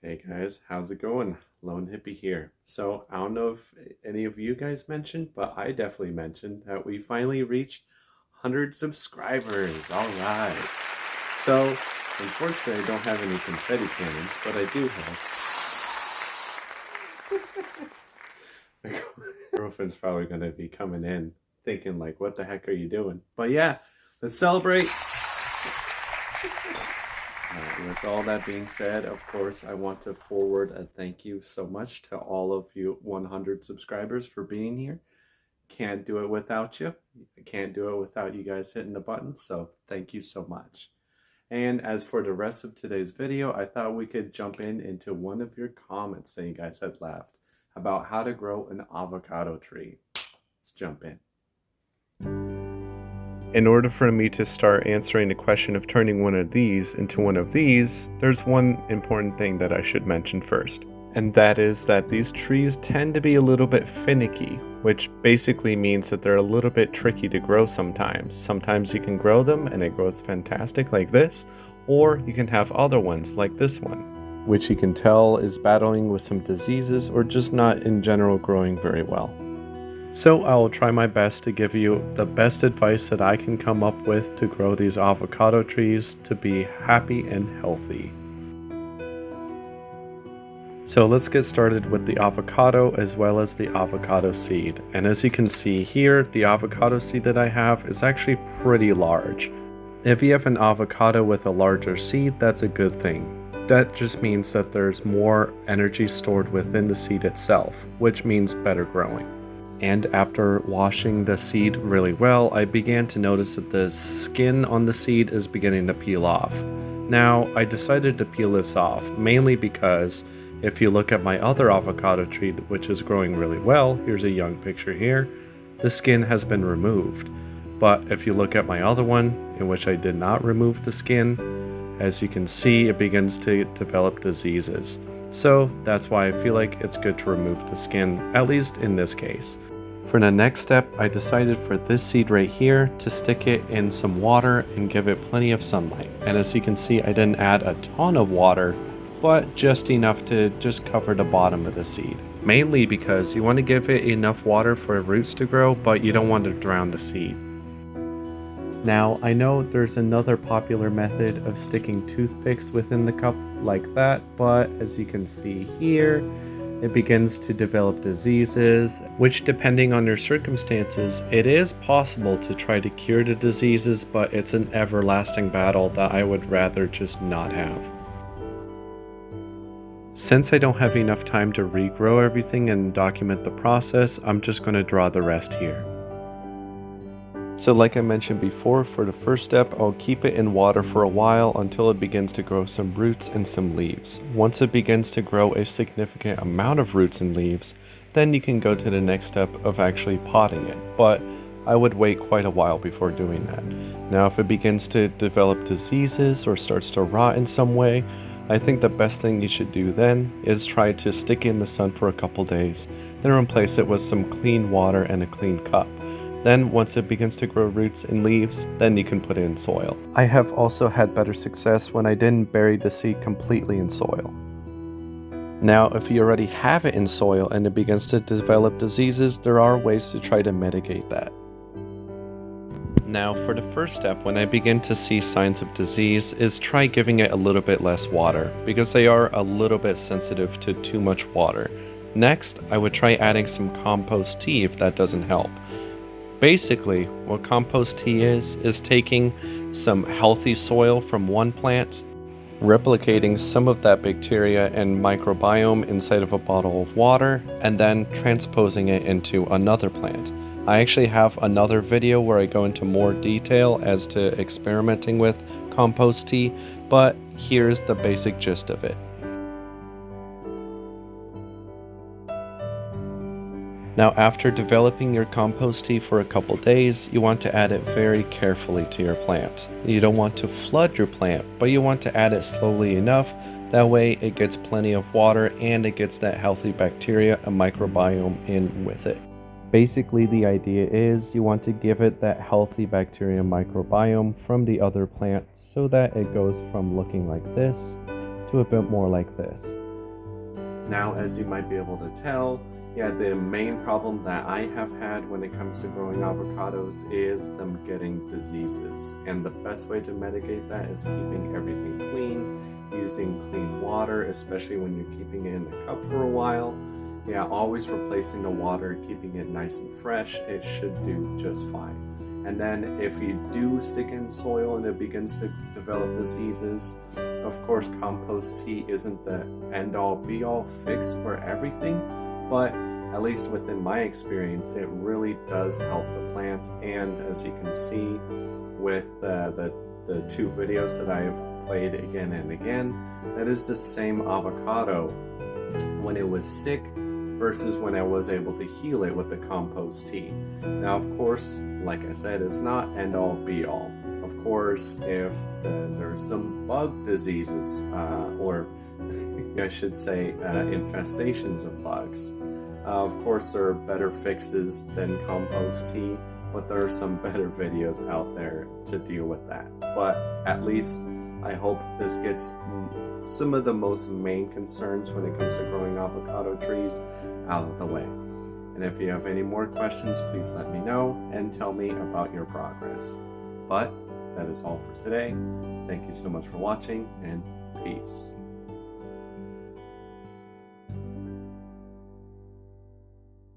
Hey guys, how's it going? Lone Hippie here. So, I don't know if any of you guys mentioned, but I definitely mentioned that we finally reached 100 subscribers. All right. So, unfortunately, I don't have any confetti cannons, but I do have. My girlfriend's probably going to be coming in thinking, like, what the heck are you doing? But yeah, let's celebrate. With all that being said, of course, I want to forward a thank you so much to all of you 100 subscribers for being here. Can't do it without you. Can't do it without you guys hitting the button, so thank you so much. And as for the rest of today's video, I thought we could jump into one of your comments that you guys had left about how to grow an avocado tree. Let's jump in. In order for me to start answering the question of turning one of these into one of these, there's one important thing that I should mention first. And that is that these trees tend to be a little bit finicky, which basically means that they're a little bit tricky to grow sometimes. Sometimes you can grow them and it grows fantastic like this, or you can have other ones like this one, which you can tell is battling with some diseases or just not in general growing very well. So I will try my best to give you the best advice that I can come up with to grow these avocado trees to be happy and healthy. So let's get started with the avocado as well as the avocado seed. And as you can see here, the avocado seed that I have is actually pretty large. If you have an avocado with a larger seed, that's a good thing. That just means that there's more energy stored within the seed itself, which means better growing. And after washing the seed really well, I began to notice that the skin on the seed is beginning to peel off. Now, I decided to peel this off, mainly because if you look at my other avocado tree, which is growing really well, here's a young picture here, the skin has been removed. But if you look at my other one, in which I did not remove the skin, as you can see, it begins to develop diseases. So that's why I feel like it's good to remove the skin, at least in this case. For the next step, I decided for this seed right here to stick it in some water and give it plenty of sunlight. And as you can see, I didn't add a ton of water, but just enough to just cover the bottom of the seed. Mainly because you want to give it enough water for roots to grow, but you don't want to drown the seed. Now, I know there's another popular method of sticking toothpicks within the cup like that, but as you can see here, it begins to develop diseases, which depending on your circumstances, it is possible to try to cure the diseases, but it's an everlasting battle that I would rather just not have. Since I don't have enough time to regrow everything and document the process, I'm just going to draw the rest here. So like I mentioned before, for the first step, I'll keep it in water for a while until it begins to grow some roots and some leaves. Once it begins to grow a significant amount of roots and leaves, then you can go to the next step of actually potting it. But I would wait quite a while before doing that. Now if it begins to develop diseases or starts to rot in some way, I think the best thing you should do then is try to stick it in the sun for a couple days, then replace it with some clean water and a clean cup. Then once it begins to grow roots and leaves, then you can put it in soil. I have also had better success when I didn't bury the seed completely in soil. Now, if you already have it in soil and it begins to develop diseases, there are ways to try to mitigate that. Now, for the first step, when I begin to see signs of disease, is try giving it a little bit less water, because they are a little bit sensitive to too much water. Next, I would try adding some compost tea if that doesn't help. Basically, what compost tea is taking some healthy soil from one plant, replicating some of that bacteria and microbiome inside of a bottle of water, and then transposing it into another plant. I actually have another video where I go into more detail as to experimenting with compost tea, but here's the basic gist of it. Now after developing your compost tea for a couple days, you want to add it very carefully to your plant. You don't want to flood your plant, but you want to add it slowly enough, that way it gets plenty of water and it gets that healthy bacteria and microbiome in with it. Basically the idea is you want to give it that healthy bacteria and microbiome from the other plant so that it goes from looking like this to a bit more like this. Now, as you might be able to tell, yeah, the main problem that I have had when it comes to growing avocados is them getting diseases. And the best way to mitigate that is keeping everything clean, using clean water, especially when you're keeping it in the cup for a while. Yeah, always replacing the water, keeping it nice and fresh, it should do just fine. And then if you do stick in soil and it begins to develop diseases, of course compost tea isn't the end-all be-all fix for everything, but at least within my experience, it really does help the plant. And as you can see with the two videos that I have played again and again, that is the same avocado when it was sick versus when I was able to heal it with the compost tea. Now, of course, like I said, it's not end-all be-all. Of course, if there's some bug diseases, or I should say infestations of bugs, of course there are better fixes than compost tea, but there are some better videos out there to deal with that. But at least I hope this gets some of the most main concerns when it comes to growing avocado trees out of the way. And if you have any more questions, please let me know and tell me about your progress. But that is all for today. Thank you so much for watching, and peace.